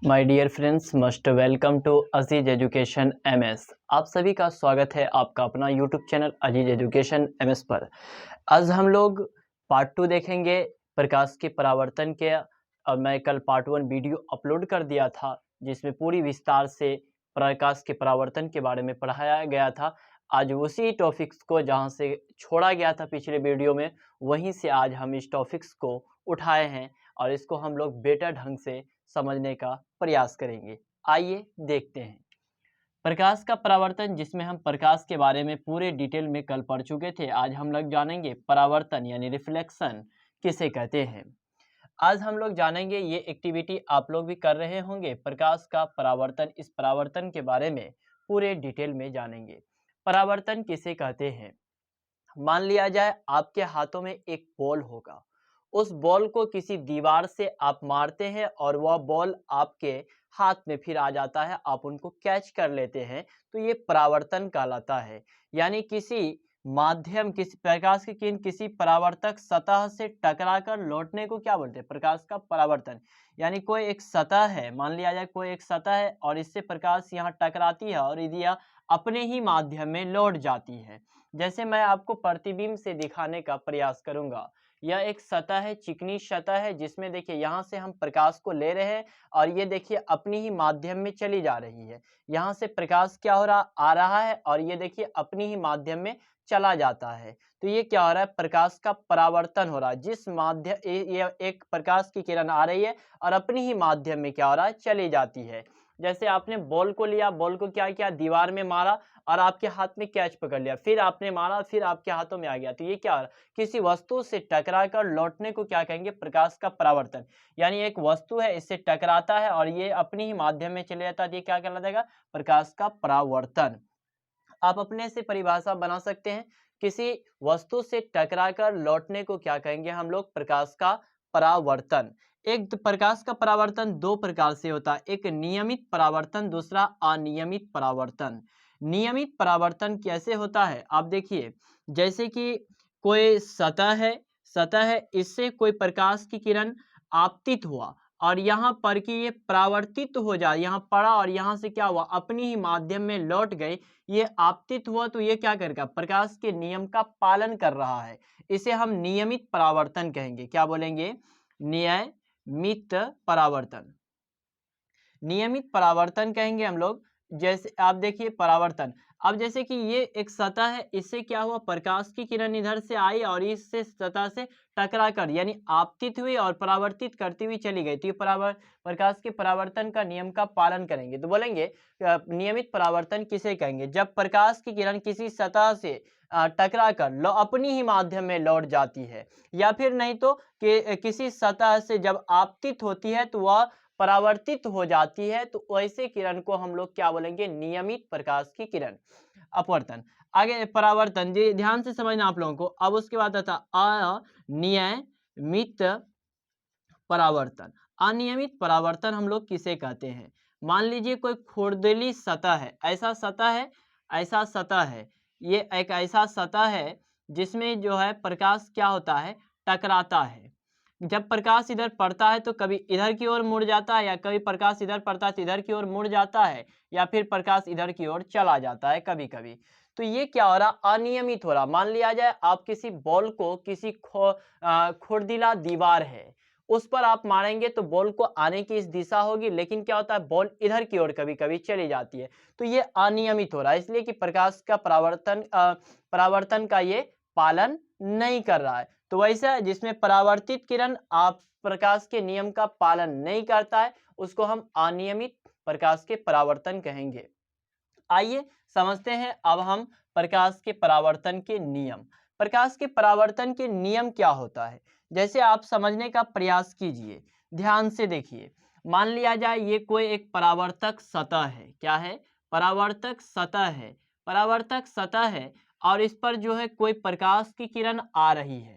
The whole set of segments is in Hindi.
My dear friends must welcome to Aziz education MS. आप सभी का स्वागत है आपका अपना YouTube channel Aziz education MS पर। आज हम लोग पार्ट 2 देखेंगे प्रकाश के परावर्तन के। और मैं कल पार्ट 1 वीडियो अपलोड कर दिया था जिसमें पूरी विस्तार से प्रकाश के परावर्तन के बारे में पढ़ाया गया था। आज उसी टॉपिक्स को जहां से छोड़ा गया था पिछले वीडियो में, वहीं से आज हम इस टॉपिक्स को उठाए हैं और इसको हम लोग बेटर ढंग से समझने का प्रयास करेंगे। आइए देखते हैं प्रकाश का परावर्तन, जिसमें हम प्रकाश के बारे में पूरे डिटेल में कल पढ़ चुके थे। आज हम लोग जानेंगे परावर्तन यानी रिफ्लेक्शन किसे कहते हैं। आज हम लोग जानेंगे, ये एक्टिविटी आप लोग भी कर रहे होंगे, प्रकाश का परावर्तन। इस परावर्तन के बारे में पूरे डिटेल में जानेंगे। परावर्तन किसे कहते हैं। मान लिया जाए आपके हाथों में एक बॉल होगा, उस बॉल को किसी दीवार से आप मारते हैं और वह बॉल आपके हाथ में फिर आ जाता है, आप उनको कैच कर लेते हैं, तो ये परावर्तन कहलाता है। यानी किसी माध्यम, किसी प्रकाश की किरण किसी परावर्तक सतह से टकराकर लौटने को क्या बोलते हैं, प्रकाश का परावर्तन। यानी कोई एक सतह है, मान लिया जाए कोई एक सतह है और इससे प्रकाश यहाँ टकराती है और यदि यह अपने ही माध्यम में लौट जाती है। जैसे मैं आपको प्रतिबिंब से दिखाने का प्रयास करूंगा। यह एक सतह है, चिकनी सतह है, जिसमें देखिए यहाँ से हम प्रकाश को ले रहे हैं और ये देखिए अपनी ही माध्यम में चली जा रही है। यहाँ से प्रकाश क्या हो रहा, आ रहा है और ये देखिए अपनी ही माध्यम में चला जाता है। तो ये क्या हो रहा है, प्रकाश का परावर्तन हो रहा है। जिस माध्यम ये एक प्रकाश की किरण आ रही है और अपनी ही माध्यम में क्या हो रहा है, चली जाती है। जैसे आपने बॉल को लिया, बॉल को क्या किया, दीवार में मारा और आपके हाथ में कैच पकड़ लिया, फिर आपने मारा, फिर आपके हाथों में आ गया। तो ये क्या, किसी वस्तु से टकराकर लौटने को क्या कहेंगे, प्रकाश का परावर्तन। यानी एक वस्तु है, इससे टकराता है और ये अपनी ही माध्यम में चले जाता है, ये क्या कहलाता है, प्रकाश का परावर्तन। आप अपने से परिभाषा बना सकते हैं, किसी वस्तु से टकराकर लौटने को क्या कहेंगे हम लोग, प्रकाश का परावर्तन। एक प्रकाश का परावर्तन दो प्रकार से होता है, एक नियमित परावर्तन, दूसरा अनियमित परावर्तन। नियमित परावर्तन कैसे होता है, आप देखिए, जैसे कि कोई सतह है, इससे कोई प्रकाश की किरण आपतित हुआ और यहाँ पर कि ये परावर्तित हो जाए, यहाँ पड़ा और यहाँ से क्या हुआ, अपनी ही माध्यम में लौट गए, ये आपतित हुआ, तो ये क्या करेगा, प्रकाश के नियम का पालन कर रहा है। इसे हम नियमित परावर्तन कहेंगे। क्या बोलेंगे, नियमित परावर्तन। नियमित परावर्तन कहेंगे हम लोग। जैसे आप देखिए परावर्तन, अब जैसे कि ये एक सतह है, इससे क्या हुआ, प्रकाश की किरण इधर से आई और इससे सतह से टकरा कर यानी आपतित हुई और परावर्तित करती हुई चली गई। तो ये प्रकाश के परावर्तन का नियम का पालन करेंगे। तो बोलेंगे नियमित परावर्तन किसे कहेंगे, जब प्रकाश की किरण किसी सतह से टकरा कर अपनी ही माध्यम में लौट जाती है, या फिर नहीं तो कि किसी सतह से जब आपतित होती है तो वह परावर्तित हो जाती है, तो वैसे किरण को हम लोग क्या बोलेंगे, नियमित प्रकाश की किरण। अपवर्तन, आगे परावर्तन, जी ध्यान से समझना आप लोगों को। अब उसके बाद आता अनियमित परावर्तन। अनियमित परावर्तन हम लोग किसे कहते हैं, मान लीजिए कोई खुरदली सतह है, ऐसा सतह है, ये एक ऐसा सतह है जिसमें जो है प्रकाश क्या होता है, टकराता है। जब प्रकाश इधर पड़ता है तो कभी इधर की ओर मुड़ जाता है, या कभी प्रकाश इधर पड़ता है तो इधर की ओर मुड़ जाता है, या फिर प्रकाश इधर की ओर चला जाता है कभी कभी। तो ये क्या हो रहा, अनियमित हो रहा। मान लिया जाए आप किसी बॉल को, किसी खुरदीला दीवार है, उस पर आप मारेंगे तो बॉल को आने की इस दिशा होगी, लेकिन क्या होता है, बॉल इधर की ओर कभी कभी चली जाती है। तो ये अनियमित हो रहा है, इसलिए कि प्रकाश का परावर्तन का ये पालन नहीं कर रहा है। तो वैसा जिसमें परावर्तित किरण आप प्रकाश के नियम का पालन नहीं करता है, उसको हम अनियमित प्रकाश के परावर्तन कहेंगे। आइए समझते हैं अब हम प्रकाश के परावर्तन के नियम। प्रकाश के परावर्तन के नियम क्या होता है, जैसे आप समझने का प्रयास कीजिए, ध्यान से देखिए। मान लिया जाए ये कोई एक परावर्तक सतह है, क्या है, परावर्तक सतह है, परावर्तक सतह है और इस पर जो है कोई प्रकाश की किरण आ रही है।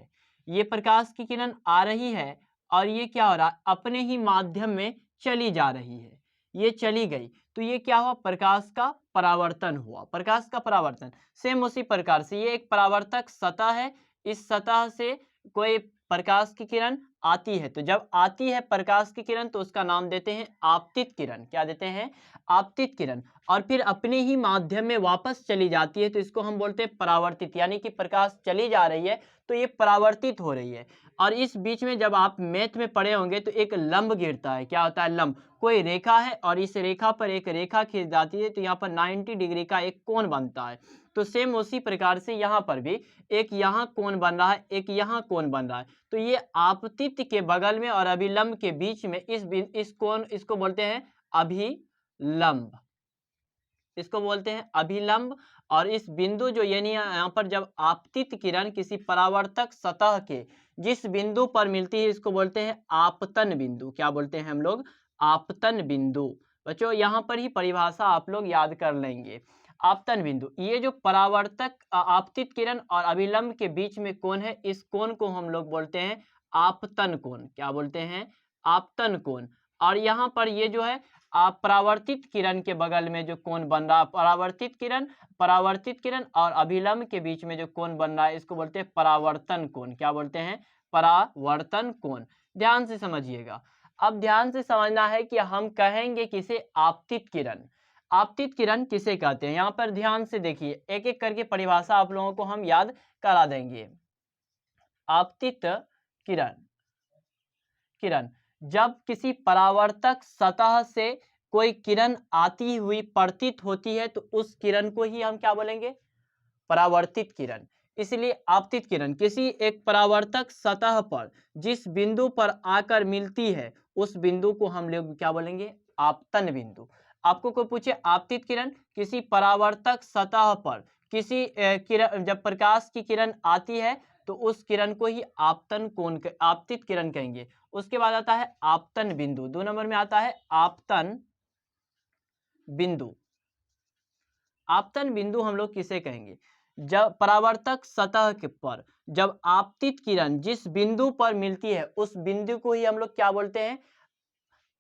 ये प्रकाश की किरण आ रही है और ये क्या हो रहा है, अपने ही माध्यम में चली जा रही है, ये चली गई, तो ये क्या हुआ, प्रकाश का परावर्तन हुआ। प्रकाश का परावर्तन सेम उसी प्रकार से, ये एक परावर्तक सतह है, इस सतह से कोई प्रकाश की किरण आती है, तो जब आती है प्रकाश की किरण तो उसका नाम देते हैं आपतित किरण। क्या देते हैं? आपतित किरण। और फिर अपने ही माध्यम में वापस चली जाती है तो इसको हम बोलते हैं परावर्तित, यानी कि प्रकाश चली जा रही है तो ये परावर्तित हो रही है। और इस बीच में जब आप मैथ में पढ़े होंगे तो एक लंब गिरता है। क्या होता है? लंब। कोई रेखा है और इस रेखा पर एक रेखा खींच जाती है तो यहाँ पर 90 डिग्री का एक कोण बनता है। तो सेम उसी प्रकार से यहाँ पर भी एक यहाँ कोण बन रहा है, एक यहाँ कोण बन रहा है। तो ये आपतित के बगल में और अभिलंब के बीच में इस कोण, इसको बोलते हैं अभिलंब, इसको बोलते हैं अभिलंब। और इस बिंदु जो यानी यहाँ पर जब आपतित किरण किसी परावर्तक सतह के जिस बिंदु पर मिलती है इसको बोलते हैं आपतन बिंदु। क्या बोलते हैं हम लोग? आपतन बिंदु। बच्चों यहाँ पर ही परिभाषा आप लोग याद कर लेंगे। आपतन बिंदु, ये जो परावर्तक आपतित किरण और अभिलंब के बीच में कोण है, इस कोण को हम लोग बोलते हैं आपतन कोण। क्या बोलते हैं? आपतन कोण। और यहाँ पर ये जो है परावर्तित किरण के बगल में जो कोण बन रहा है, परावर्तित किरण और अभिलंब के बीच में जो कोण बन रहा है इसको बोलते हैं परावर्तन कोण। क्या बोलते हैं? परावर्तन कोण। ध्यान से समझिएगा। अब ध्यान से समझना है कि हम कहेंगे किसे आपतित किरण। आपतित किरण किसे कहते हैं? यहाँ पर ध्यान से देखिए, एक एक करके परिभाषा आप लोगों को हम याद करा देंगे। आपतित किरण, जब किसी परावर्तक सतह से कोई किरण आती हुई प्रतीत होती है तो उस किरण को ही हम क्या बोलेंगे? परावर्तित किरण। इसलिए आपतित किरण किसी एक परावर्तक सतह पर जिस बिंदु पर आकर मिलती है उस बिंदु को हम लोग क्या बोलेंगे? आपतन बिंदु। आपको कोई पूछे आपतित किरण किसी परावर्तक सतह पर किसी किरण, जब प्रकाश की किरण आती है तो उस किरण को ही आपतित किरण कहेंगे। उसके बाद आता है आपतन बिंदु, 2 नंबर में आता है आपतन बिंदु। आपतन बिंदु हम लोग किसे कहेंगे? जब परावर्तक सतह के पर जब आपतित किरण जिस बिंदु पर मिलती है उस बिंदु को ही हम लोग क्या बोलते हैं?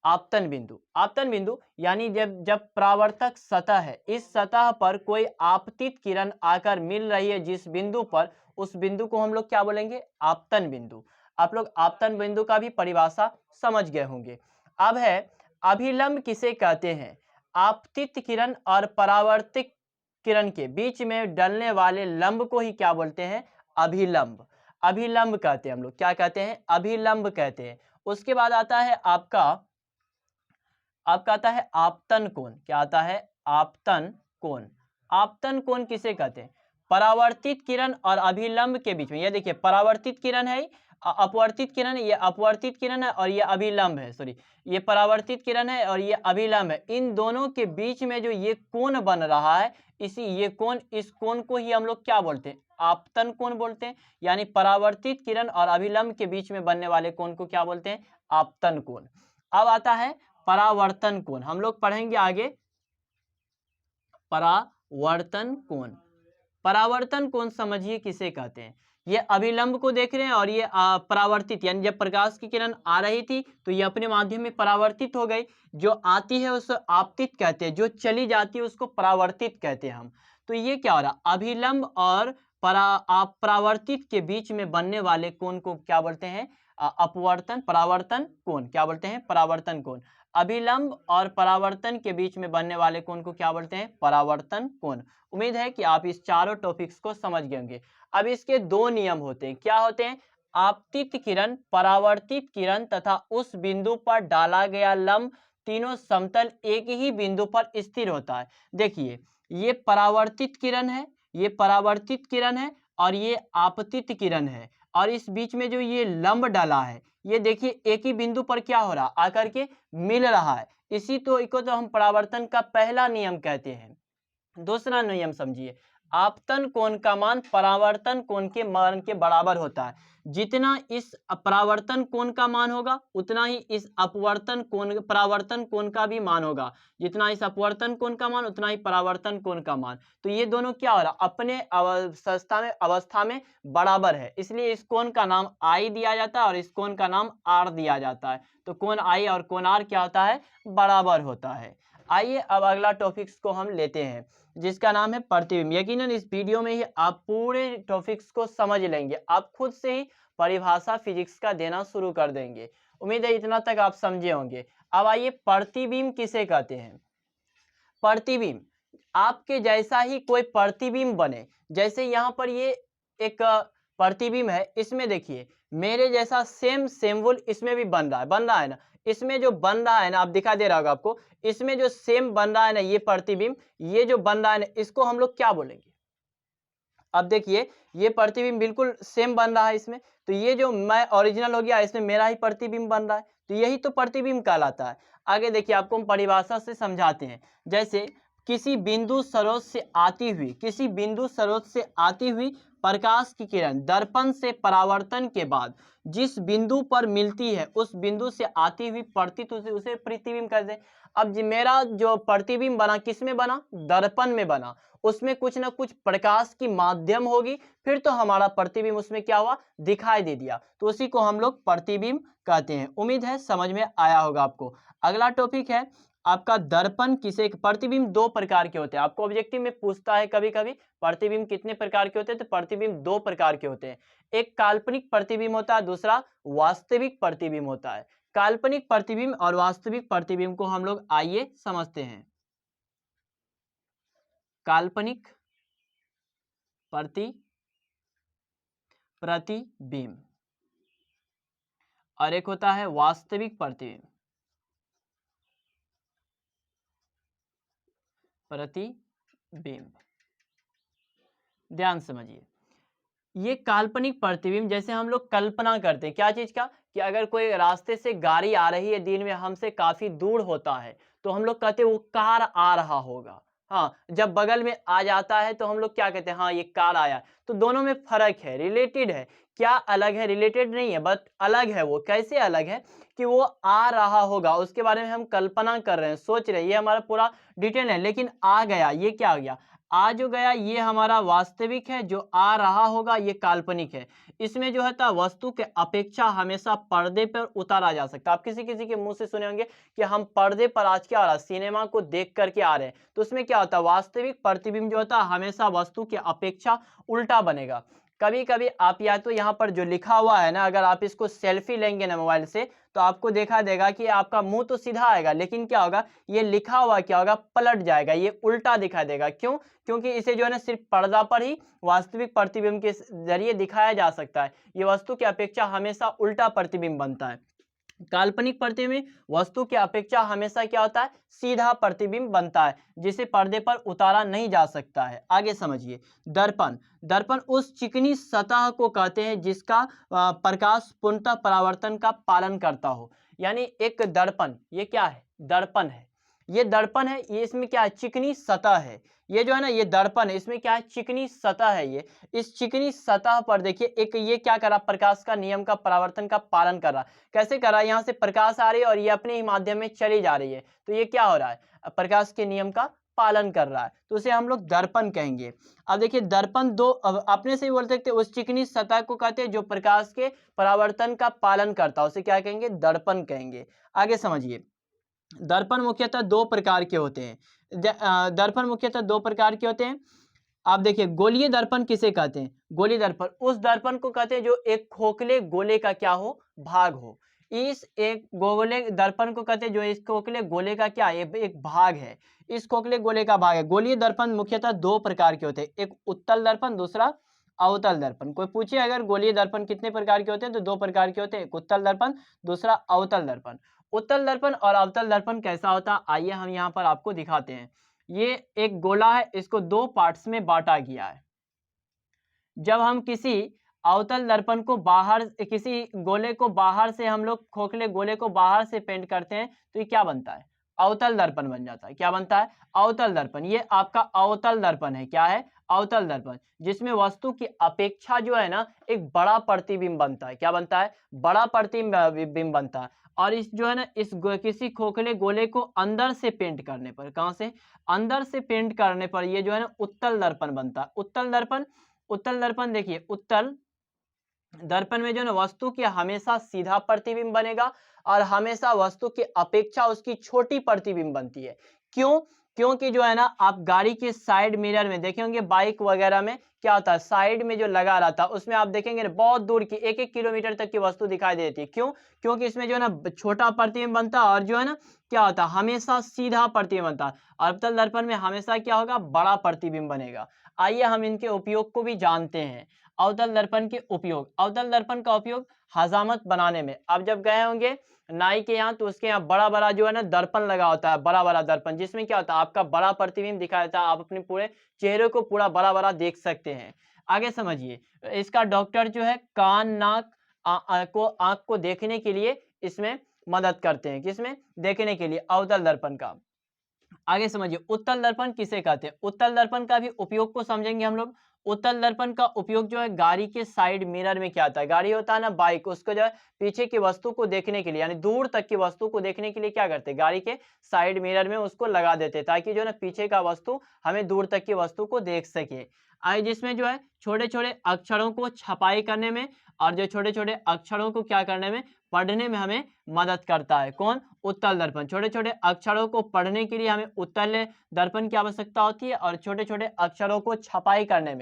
आपतन बिंदु। आपतन बिंदु यानी जब परावर्तक सतह है, इस सतह पर कोई आपतित किरण आकर मिल रही है जिस बिंदु पर, उस बिंदु को हम लोग क्या बोलेंगे? आपतन बिंदु। आप लोग आपतन बिंदु का भी परिभाषा समझ गए होंगे। अब है अभिलंब किसे कहते हैं? आपतित किरण और परावर्तित किरण के बीच में डलने वाले लंब को ही क्या बोलते हैं? अभिलंब। अभिलंब कहते हैं हम लोग। क्या कहते हैं? अभिलंब कहते हैं। उसके बाद आता है आपका आता है आपतन कोण। क्या आता है? आपतन कोण। आपतन कोण किसे कहते हैं? परावर्तित किरण और अभिलंब के बीच में। ये देखिए परावर्तित किरण है, अपवर्तित किरण है, ये अपवर्तित किरण है और ये अभिलंब है, सॉरी ये परावर्तित किरण है और ये अभिलंब है। इन दोनों के बीच में जो ये कोण बन रहा है, इस कोण को ही हम लोग क्या बोलते हैं? आपतन कोण बोलते हैं। यानी परावर्तित किरण और अभिलंब के बीच में बनने वाले कोण को क्या बोलते हैं? आपतन कोण। अब आता है परावर्तन कोण। हम लोग पढ़ेंगे आगे परावर्तन कोण। परावर्तन कोण समझिए किसे कहते हैं? ये अभिलंब को देख रहे हैं और ये परावर्तित, यानी जब प्रकाश की किरण आ रही थी तो ये अपने माध्यम में परावर्तित हो गई। जो आती है उसको आपतित कहते हैं, जो चली जाती है उसको परावर्तित कहते हैं हम। तो ये क्या हो रहा? अभिलंब और परावर्तित के बीच में बनने वाले कोण को क्या बोलते हैं? परावर्तन कोण। क्या बोलते हैं? परावर्तन कोण। अभिलंब और परावर्तन के बीच में बनने वाले कोण को क्या बोलते हैं? परावर्तन कोण। उम्मीद है कि आप इस चारों टॉपिक्स को समझ गए होंगे। अब इसके 2 नियम होते हैं। क्या होते हैं? आपतित किरण, परावर्तित किरण तथा उस बिंदु पर डाला गया लंब, तीनों समतल एक ही बिंदु पर स्थिर होता है। देखिए ये परावर्तित किरण है, ये परावर्तित किरण है और ये आपतित किरण है। और इस बीच में जो ये लंब डाला है, ये देखिए एक ही बिंदु पर क्या हो रहा? आकर के मिल रहा है। इसी को तो हम परावर्तन का पहला नियम कहते हैं। दूसरा नियम समझिए, आपतन कोण का मान परावर्तन कोण के मान के बराबर होता है। जितना इस परावर्तन कोण का मान होगा उतना ही इस परावर्तन कोण का भी मान होगा। जितना इस अपवर्तन कोण का मान उतना ही परावर्तन कोण का मान। तो ये दोनों क्या हो रहा? अपने अवस्था में बराबर है, इसलिए इस कोण का नाम आई दिया जाता है और इस कोण का नाम आर दिया जाता है। तो कोण आई और कोण आर क्या होता है? बराबर होता है। आइए अब अगला टॉपिक्स को हम लेते हैं जिसका नाम है प्रतिबिंब। यकीनन इस वीडियो में ही आप पूरे टॉपिक्स को समझ लेंगे, आप खुद से ही परिभाषा फिजिक्स का देना शुरू कर देंगे। उम्मीद है इतना तक आप समझे होंगे। अब आइए प्रतिबिंब किसे कहते हैं। प्रतिबिंब, आपके जैसा ही कोई प्रतिबिंब बने, जैसे यहाँ पर ये एक प्रतिबिंब है, इसमें देखिए मेरे जैसा सेम सिंबल इसमें भी बन रहा है ना, इसमें जो बन रहा है ना, आप दिखा दे रहा होगा आपको, इसमें जो सेम बन रहा है ना ये प्रतिबिंब, ये जो बन रहा है ना, इसको हम लोग क्या बोलेंगे। अब देखिए ये प्रतिबिंब बिल्कुल सेम बन रहा है इसमें, तो ये जो मैं ओरिजिनल हो गया, इसमें मेरा ही प्रतिबिंब बन रहा है, तो यही तो प्रतिबिंब कहलाता है। आगे देखिए आपको हम परिभाषा से समझाते हैं। जैसे किसी बिंदु स्रोत से आती हुई, किसी बिंदु स्रोत से आती हुई प्रकाश की किरण दर्पण से परावर्तन के बाद जिस बिंदु पर मिलती है, उस बिंदु से आती हुई पड़ती उसे प्रतिबिंब कहते हैं। अब मेरा जो प्रतिबिंब बना किस में बना, दर्पण में बना, उसमें कुछ ना कुछ प्रकाश की माध्यम होगी, फिर तो हमारा प्रतिबिंब उसमें क्या हुआ, दिखाई दे दिया, तो उसी को हम लोग प्रतिबिंब कहते हैं। उम्मीद है समझ में आया होगा आपको। अगला टॉपिक है आपका दर्पण किसे। प्रतिबिंब दो प्रकार के होते हैं, आपको ऑब्जेक्टिव में पूछता है कभी कभी प्रतिबिंब कितने प्रकार के होते हैं, तो प्रतिबिंब दो प्रकार के होते हैं। एक काल्पनिक प्रतिबिंब होता है, दूसरा वास्तविक प्रतिबिंब होता है। काल्पनिक प्रतिबिंब और वास्तविक प्रतिबिंब को हम लोग आइए समझते हैं। काल्पनिक प्रतिबिंब और एक होता है वास्तविक प्रतिबिंब। ध्यान समझिए, ये काल्पनिक प्रतिबिंब जैसे हम लोग कल्पना करते हैं क्या चीज का, कि अगर कोई रास्ते से गाड़ी आ रही है दिन में, हमसे काफी दूर होता है, तो हम लोग कहते हैं वो कार आ रहा होगा। हाँ, जब बगल में आ जाता है तो हम लोग क्या कहते हैं, हाँ ये कार आया। तो दोनों में फर्क है, रिलेटेड है, क्या अलग है, रिलेटेड नहीं है, बट अलग है। वो कैसे अलग है कि वो आ रहा होगा, उसके बारे में हम कल्पना कर रहे हैं, सोच रहे हैं, ये हमारा पूरा डिटेल है। लेकिन आ गया, ये क्या हो गया, आ जो गया ये हमारा वास्तविक है, जो आ रहा होगा ये काल्पनिक है। इसमें जो है वस्तु के अपेक्षा हमेशा पर्दे पर उतारा जा सकता है। आप किसी किसी के मुंह से सुने होंगे कि हम पर्दे पर आज क्या आ रहा है, सिनेमा को देख करके आ रहे हैं, तो उसमें क्या होता है, वास्तविक प्रतिबिंब जो होता है हमेशा वस्तु की अपेक्षा उल्टा बनेगा। कभी कभी आप या तो यहाँ पर जो लिखा हुआ है ना, अगर आप इसको सेल्फी लेंगे ना मोबाइल से, तो आपको देखा देगा कि आपका मुंह तो सीधा आएगा, लेकिन क्या होगा, ये लिखा हुआ क्या होगा, पलट जाएगा, ये उल्टा दिखा देगा। क्यों, क्योंकि इसे जो है ना सिर्फ पर्दा पर ही वास्तविक प्रतिबिंब के जरिए दिखाया जा सकता है। ये वस्तु की अपेक्षा हमेशा उल्टा प्रतिबिंब बनता है। काल्पनिक प्रतिबिंब वस्तु की अपेक्षा हमेशा क्या होता है, सीधा प्रतिबिंब बनता है, जिसे पर्दे पर उतारा नहीं जा सकता है। आगे समझिए, दर्पण। दर्पण उस चिकनी सतह को कहते हैं जिसका प्रकाश पूर्णतः परावर्तन का पालन करता हो। यानी एक दर्पण, ये क्या है, दर्पण है, ये दर्पण है, ये इसमें क्या है, चिकनी सतह है। ये जो है ना ये दर्पण है, इसमें क्या है, चिकनी सतह है। ये इस चिकनी सतह पर देखिए एक ये क्या कर रहा, प्रकाश का नियम का परावर्तन का पालन कर रहा। कैसे कर रहा है, यहाँ से प्रकाश आ रही है और ये अपने ही माध्यम में चली जा रही है, तो ये क्या हो रहा है, प्रकाश के नियम का पालन कर रहा है, तो उसे हम लोग दर्पण कहेंगे। अब देखिए दर्पण दो, अब अपने से ही बोल सकते उस चिकनी सतह को कहते हैं जो प्रकाश के परावर्तन का पालन करता है, उसे क्या कहेंगे, दर्पण कहेंगे। आगे समझिए, दर्पण मुख्यतः दो प्रकार के होते हैं। दर्पण मुख्यतः दो प्रकार के होते हैं। आप देखिए गोलीय दर्पण किसे कहते हैं, गोलीय दर्पण उस दर्पण को कहते हैं जो एक खोखले गोले का क्या हो, भाग हो। इस एक गोले दर्पण को कहते हैं जो इस खोखले गोले का क्या है, एक भाग है, इस खोखले गोले का भाग है। गोलीय दर्पण मुख्यतः दो प्रकार के होते हैं, एक उत्तल दर्पण, दूसरा अवतल दर्पण। कोई पूछे अगर गोलीय दर्पण कितने प्रकार के होते हैं, तो दो प्रकार के होते हैं, एक उत्तल दर्पण, दूसरा अवतल दर्पण। उत्तल दर्पण और अवतल दर्पण कैसा होता है, आइए हम यहाँ पर आपको दिखाते हैं। ये एक गोला है, इसको दो पार्ट्स में बांटा गया है। जब हम किसी अवतल दर्पण को बाहर, किसी गोले को बाहर से, हम लोग खोखले गोले को बाहर से पेंट करते हैं, तो ये क्या बनता है, अवतल दर्पण बन जाता है। क्या बनता है, अवतल दर्पण। ये आपका अवतल दर्पण है, क्या है, अवतल दर्पण, जिसमें वस्तु की अपेक्षा जो है ना एक बड़ा प्रतिबिंब बनता है। क्या बनता है, बड़ा प्रतिबिंब बनता है। और इस जो है ना इस किसी खोखले गोले को अंदर से पेंट करने पर, कहां से, अंदर से पेंट करने पर ये जो है ना उत्तल दर्पण बनता है। उत्तल दर्पण, उत्तल दर्पण देखिए, उत्तल दर्पण में जो है ना वस्तु की हमेशा सीधा प्रतिबिंब बनेगा और हमेशा वस्तु की अपेक्षा उसकी छोटी प्रतिबिंब बनती है। क्यों, क्योंकि जो है ना आप गाड़ी के साइड मिरर में देखे होंगे, बाइक वगैरह में क्या होता है, साइड में जो लगा रहता है उसमें आप देखेंगे ना बहुत दूर की 1-1 किलोमीटर तक की वस्तु दिखाई देती है। क्यों? क्योंकि इसमें जो है ना छोटा प्रतिबिंब बनता है और जो है ना क्या होता है, हमेशा सीधा प्रतिबिंब बनता है। अवतल दर्पण में हमेशा क्या होगा, बड़ा प्रतिबिंब बनेगा। आइए हम इनके उपयोग को भी जानते हैं। अवतल दर्पण के उपयोग, अवतल दर्पण का उपयोग हजामत बनाने में। आप जब गए होंगे नाई के यहाँ तो उसके यहाँ बड़ा-बड़ा जो है ना दर्पण लगा होता है, बड़ा-बड़ा दर्पण, जिसमें क्या होता है आपका बड़ा प्रतिबिंब दिखाई देता है, आप अपने पूरे चेहरे को पूरा बड़ा-बड़ा देख सकते हैं। आगे समझिए, इसका डॉक्टर जो है कान, नाक आँख को देखने के लिए इसमें मदद करते हैं। किसमें? देखने के लिए, अवतल दर्पण का। आगे समझिए, उत्तल दर्पण किसे कहते हैं? उत्तल दर्पण का भी उपयोग को समझेंगे हम लोग। उत्तल दर्पण का उपयोग जो है गाड़ी के साइड मिरर में क्या आता है, गाड़ी होता है ना बाइक, उसको जो है पीछे की वस्तु को देखने के लिए यानी दूर तक की वस्तु को देखने के लिए क्या करते हैं, गाड़ी के साइड मिरर में उसको लगा देते हैं ताकि जो है ना पीछे का वस्तु हमें दूर तक की वस्तु को देख सके। आगे जिसमें जो है छोटे-छोटे अक्षरों को छपाई करने में और जो छोटे-छोटे अक्षरों को क्या करने में, पढ़ने में हमें मदद करता है। कौन? उत्तल दर्पण। छोटे-छोटे अक्षरों को पढ़ने के लिए हमें उत्तल दर्पण की आवश्यकता होती है और छोटे-छोटे अक्षरों को छपाई करने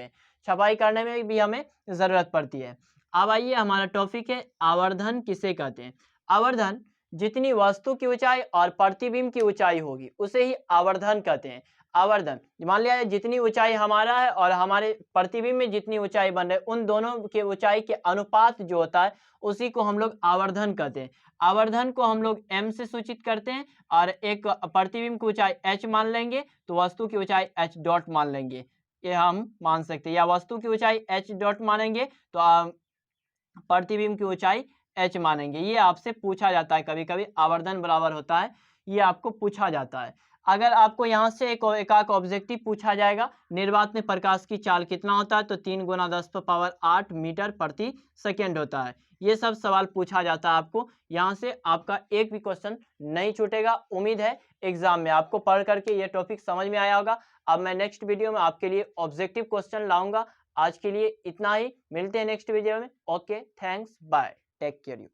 में भी हमें ज़रूरत पड़ती है। अब आइए हमारा टॉपिक है आवर्धन किसे कहते हैं? आवर्धन जितनी वस्तु की ऊँचाई और प्रतिबिंब की ऊँचाई होगी उसे ही आवर्धन कहते हैं। आवर्धन मान लिया जाए जितनी ऊँचाई हमारा है और हमारे प्रतिबिंब में जितनी ऊँचाई बन रही है उन दोनों के ऊँचाई के अनुपात जो होता है उसी को हम लोग आवर्धन कहते हैं। आवर्धन को हम लोग m से सूचित करते हैं और एक प्रतिबिंब की ऊंचाई h मान लेंगे तो वस्तु की ऊंचाई h डॉट मान लेंगे, ये हम मान सकते हैं। या वस्तु की ऊंचाई h डॉट मानेंगे तो प्रतिबिंब की ऊंचाई h मानेंगे। ये आपसे पूछा जाता है, कभी कभी आवर्धन बराबर होता है, ये आपको पूछा जाता है। अगर आपको यहाँ से एक ऑब्जेक्टिव पूछा जाएगा, निर्वात में प्रकाश की चाल कितना होता है, तो 3 × 10⁸ मीटर प्रति सेकेंड होता है। ये सब सवाल पूछा जाता है आपको, यहाँ से आपका एक भी क्वेश्चन नहीं छूटेगा। उम्मीद है एग्जाम में आपको पढ़ करके ये टॉपिक समझ में आया होगा। अब मैं नेक्स्ट वीडियो में आपके लिए ऑब्जेक्टिव क्वेश्चन लाऊंगा। आज के लिए इतना ही, मिलते हैं नेक्स्ट वीडियो में। Okay, thanks, bye, take care you.